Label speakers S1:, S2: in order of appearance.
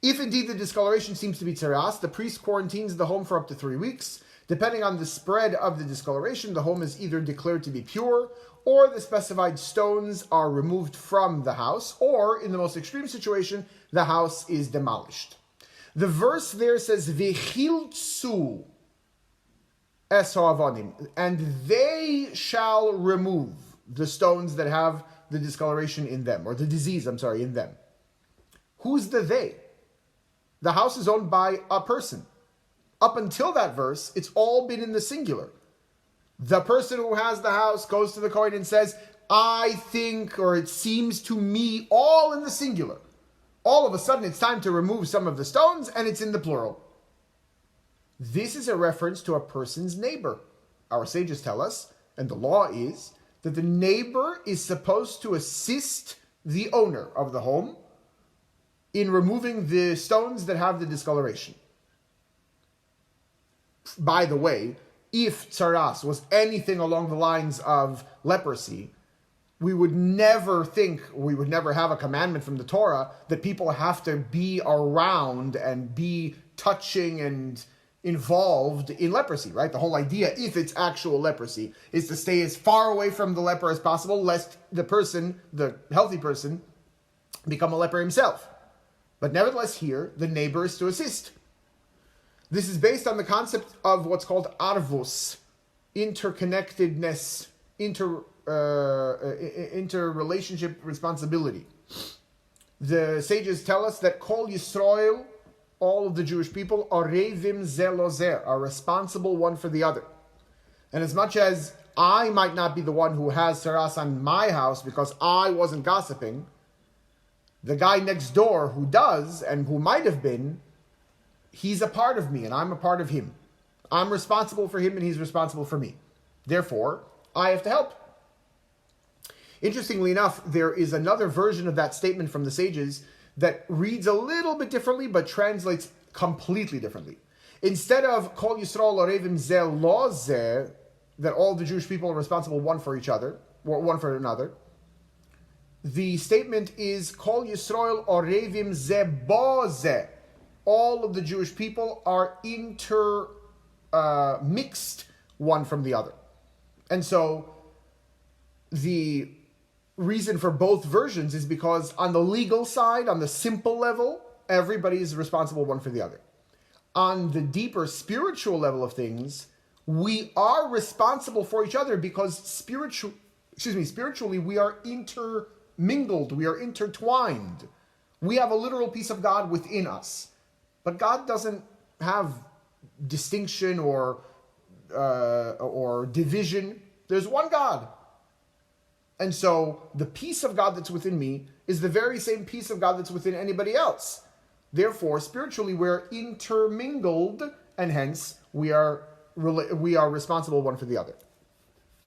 S1: If indeed the discoloration seems to be tzaras, the priest quarantines the home for up to 3 weeks. Depending on the spread of the discoloration, the home is either declared to be pure, or the specified stones are removed from the house, or, in the most extreme situation, the house is demolished. The verse there says, V'chiltzu es ha'avonim, and they shall remove the stones that have the discoloration in them, or the disease, in them. Who's the they? The house is owned by a person. Up until that verse, it's all been in the singular. The person who has the house goes to the Kohen and says, I think, or it seems to me, all in the singular. All of a sudden, it's time to remove some of the stones, and it's in the plural. This is a reference to a person's neighbor. Our sages tell us, and the law is, that the neighbor is supposed to assist the owner of the home in removing the stones that have the discoloration. By the way, if tzaras was anything along the lines of leprosy, we would never have a commandment from the Torah that people have to be around and be touching and involved in leprosy, right? The whole idea, if it's actual leprosy, is to stay as far away from the leper as possible, lest the healthy person, become a leper himself. But nevertheless here, the neighbor is to assist. This is based on the concept of what's called arvus, interconnectedness, interrelationship responsibility. The sages tell us that Kol Yisrael, all of the Jewish people, orevim ze lo ze, are responsible one for the other. And as much as I might not be the one who has tzaras on my house because I wasn't gossiping, the guy next door who does, and who might have been, he's a part of me and I'm a part of him. I'm responsible for him and he's responsible for me. Therefore, I have to help. Interestingly enough, there is another version of that statement from the sages that reads a little bit differently but translates completely differently. Instead of Kol Yisrael orevim ze lo ze, that all the Jewish people are responsible one for each other, or one for another, the statement is Kol Yisrael orevim ze bo ze. All of the Jewish people are mixed one from the other. And so the reason for both versions is because on the legal side, on the simple level, everybody is responsible one for the other. On the deeper spiritual level of things, we are responsible for each other because spiritually we are intermingled, we are intertwined. We have a literal piece of God within us. But God doesn't have distinction or division. There's one God. And so the peace of God that's within me is the very same peace of God that's within anybody else. Therefore, spiritually, we're intermingled, and hence we are responsible one for the other.